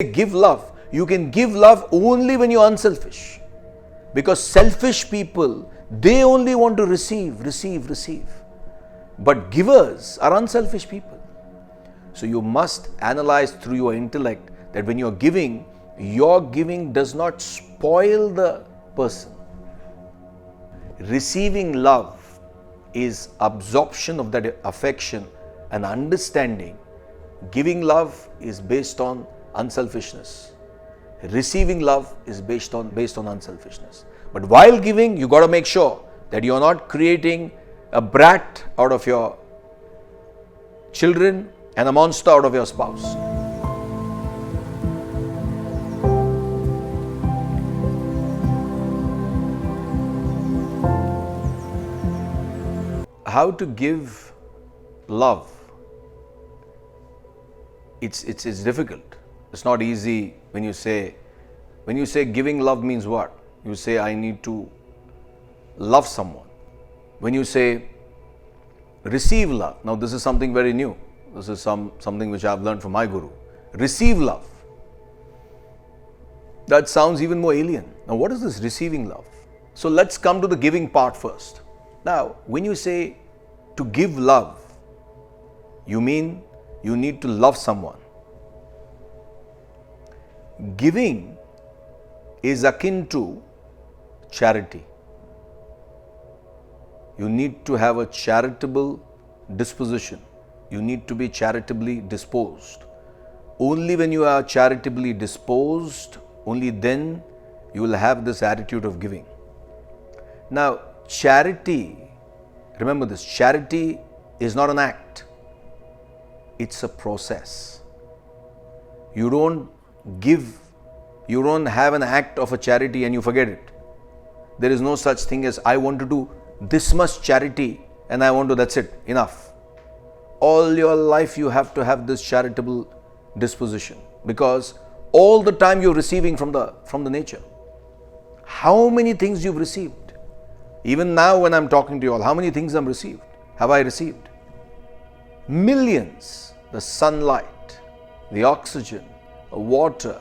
give love, you can give love only when you're unselfish. Because selfish people, they only want to receive. But givers are unselfish people. So you must analyze through your intellect that when you're giving, your giving does not spoil the person. Receiving love is absorption of that affection and understanding. Giving love is based on unselfishness. Receiving love is based on unselfishness. But while giving, you got to make sure that you're not creating a brat out of your children and a monster out of your spouse. How to give love? It's difficult. It's not easy when you say giving love means what? You say I need to love someone. When you say receive love, now this is something very new. This is something which I've learned from my guru. Receive love. That sounds even more alien. Now what is this receiving love? So let's come to the giving part first. Now when you say to give love, you mean you need to love someone. Giving is akin to charity. You need to have a charitable disposition. You need to be charitably disposed. Only when you are charitably disposed, only then you will have this attitude of giving. Now, charity, remember this, charity is not an act. It's a process. You don't have an act of a charity and you forget it. There is no such thing as I want to do this much charity and that's it, enough. All your life you have to have this charitable disposition because all the time you're receiving from the nature. How many things you've received? Even now when I'm talking to you all, how many things have I received? Millions. The sunlight, the oxygen, the water.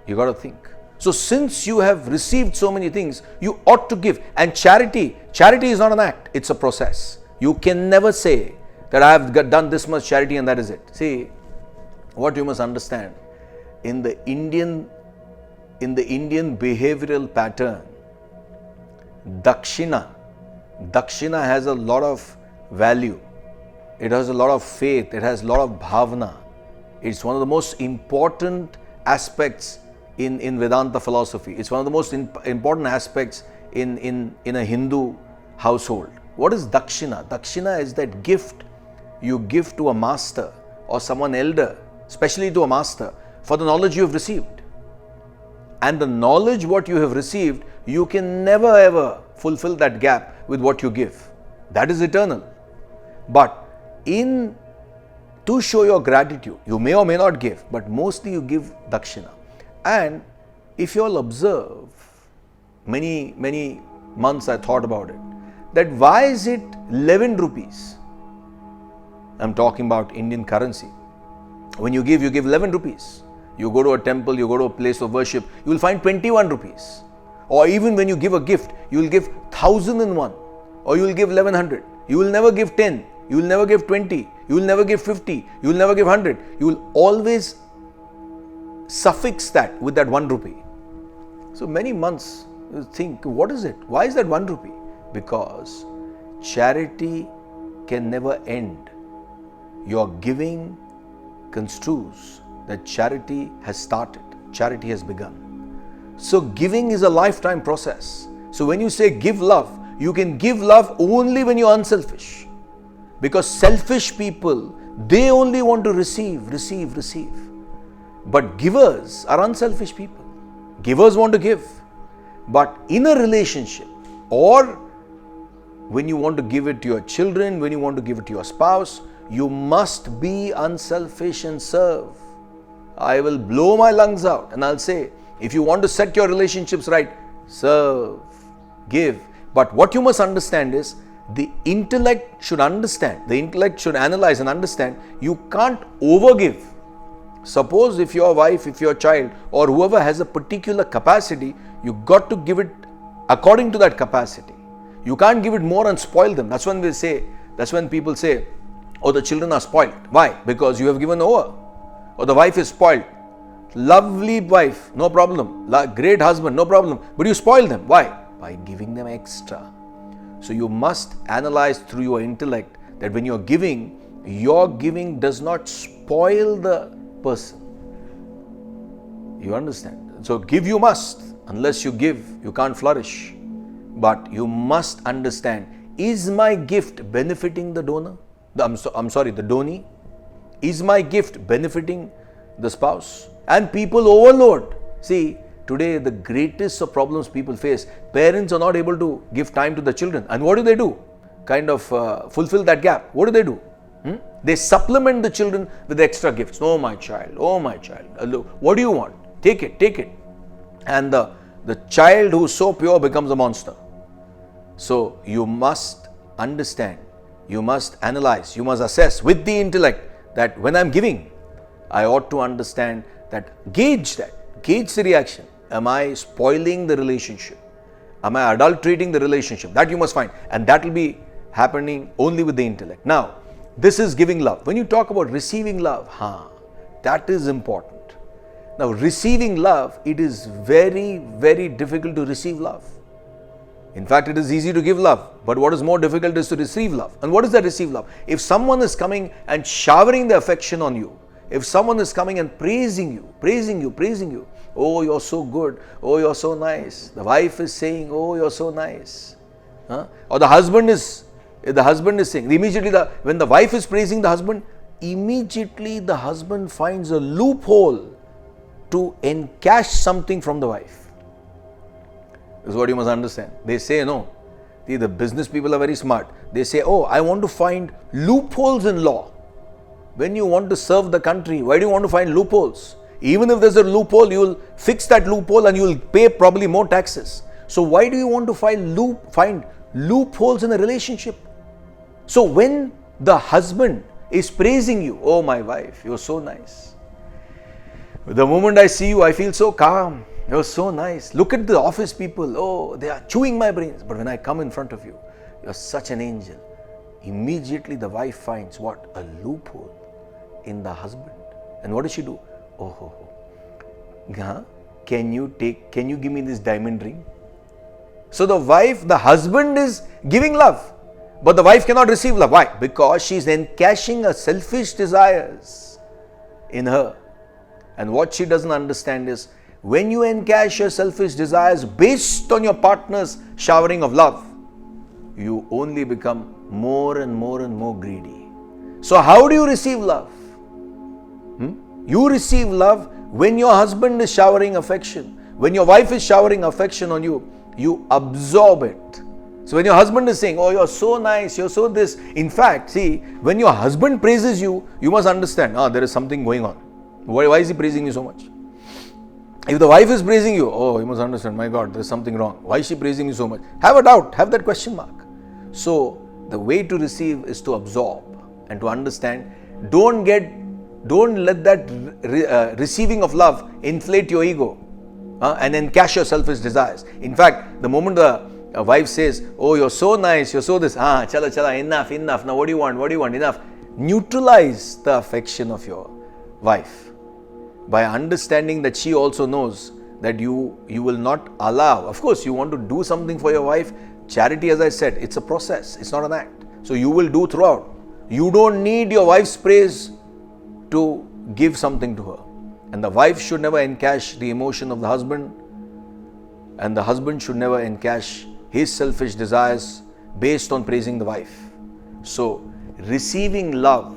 You got to think. So since you have received so many things, you ought to give. And charity is not an act, it's a process. You can never say that I have done this much charity and that is it. See, what you must understand, in the Indian behavioral pattern, Dakshina has a lot of value. It has a lot of faith. It has a lot of bhavana. It's one of the most important aspects in Vedanta philosophy. It's one of the most important aspects in a Hindu household. What is Dakshina? Dakshina is that gift you give to a master or someone elder, especially to a master, for the knowledge you have received. And the knowledge what you have received, you can never ever fulfill that gap with what you give. That is eternal. But to show your gratitude, you may or may not give, but mostly you give Dakshina. And if you all observe, many months I thought about it, that why is it 11 rupees? I'm talking about Indian currency. When you give 11 rupees. You go to a temple, you go to a place of worship, you will find 21 rupees. Or even when you give a gift, you will give 1,001 or you will give 1100. You will never give 10. You will never give 20. You will never give 50. You will never give 100. You will always suffix that with that 1 rupee. So many months you think, what is it? Why is that 1 rupee? Because charity can never end. Your giving construes that charity has started. Charity has begun. So giving is a lifetime process. So when you say give love, you can give love only when you're unselfish. Because selfish people, they only want to receive. But givers are unselfish people. Givers want to give. But in a relationship, or when you want to give it to your children, when you want to give it to your spouse, you must be unselfish and serve. I will blow my lungs out and I'll say, if you want to set your relationships right, serve, give. But what you must understand is, the intellect should understand, the intellect should analyze and understand, you can't overgive. Suppose if your wife, if your child, or whoever has a particular capacity, you got to give it according to that capacity. You can't give it more and spoil them. That's when people say, oh, the children are spoiled. Why? Because you have given over. Or the wife is spoiled. Lovely wife, no problem. Great husband, no problem. But you spoil them. Why? By giving them extra. So you must analyze through your intellect that when you're giving, your giving does not spoil the person. You understand? So give you must. Unless you give, you can't flourish. But you must understand, is my gift benefiting the donor? The donee? Is my gift benefiting the spouse? And people overload. See, today the greatest of problems people face, parents are not able to give time to the children. And what do? Kind of fulfill that gap. What do? They supplement the children with extra gifts. Oh my child, what do you want? Take it. And the child who is so pure becomes a monster. So you must understand, you must analyze, you must assess with the intellect that when I'm giving, I ought to understand that, gauge the reaction. Am I spoiling the relationship? Am I adulterating the relationship? That you must find. And that will be happening only with the intellect. Now, this is giving love. When you talk about receiving love, that is important. Now, receiving love, it is very, very difficult to receive love. In fact, it is easy to give love, but what is more difficult is to receive love. And what is that receive love? If someone is coming and showering the affection on you, if someone is coming and praising you, oh, you're so good, oh, you're so nice. The wife is saying, oh, you're so nice. Or the husband is saying, immediately when the wife is praising the husband, immediately the husband finds a loophole to encash something from the wife. This is what you must understand. They say, no, the business people are very smart. They say, oh, I want to find loopholes in law. When you want to serve the country, why do you want to find loopholes? Even if there's a loophole, you will fix that loophole and you will pay probably more taxes. So why do you want to find loopholes in a relationship? So when the husband is praising you, oh my wife, you're so nice. The moment I see you, I feel so calm. You're so nice. Look at the office people. Oh, they are chewing my brains. But when I come in front of you, you're such an angel. Immediately the wife finds what? A loophole in the husband. And what does she do? Can you give me this diamond ring? So the husband is giving love, but the wife cannot receive love. Why? Because she's encashing her selfish desires in her. And what she doesn't understand is, when you encash your selfish desires based on your partner's showering of love, you only become more and more greedy. So how do you receive love? You receive love when your husband is showering affection. When your wife is showering affection on you, you absorb it. So when your husband is saying, oh, you're so nice, you're so this. In fact, see, when your husband praises you, you must understand, there is something going on. Why is he praising you so much? If the wife is praising you, you must understand, my God, there is something wrong. Why is she praising you so much? Have a doubt, have that question mark. So the way to receive is to absorb and to understand. Don't let that receiving of love inflate your ego and encash your selfish desires. In fact, the moment the wife says, oh, you're so nice, you're so this, chala, enough, now what do you want, enough. Neutralize the affection of your wife by understanding that she also knows that you will not allow. Of course, you want to do something for your wife. Charity, as I said, it's a process, it's not an act. So you will do throughout. You don't need your wife's praise to give something to her. And the wife should never encash the emotion of the husband, and the husband should never encash his selfish desires based on praising the wife. So receiving love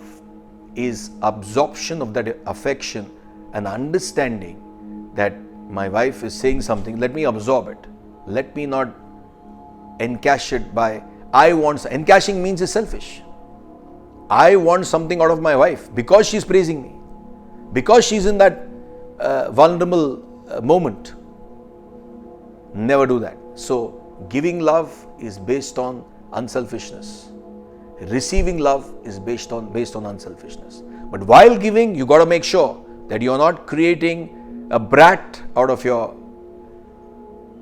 is absorption of that affection and understanding that my wife is saying something, let me absorb it. Let me not encash it by I want. Encashing means it's selfish. I want something out of my wife because she's praising me, because she's in that vulnerable moment. Never do that. So giving love is based on unselfishness. Receiving love is based on unselfishness. But while giving, you got to make sure that you're not creating a brat out of your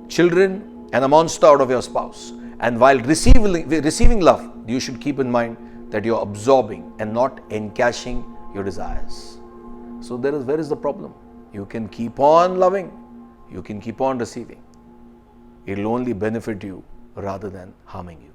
children and a monster out of your spouse. And while receiving love, you should keep in mind that you're absorbing and not encashing your desires. So where is the problem? You can keep on loving, you can keep on receiving. It will only benefit you rather than harming you.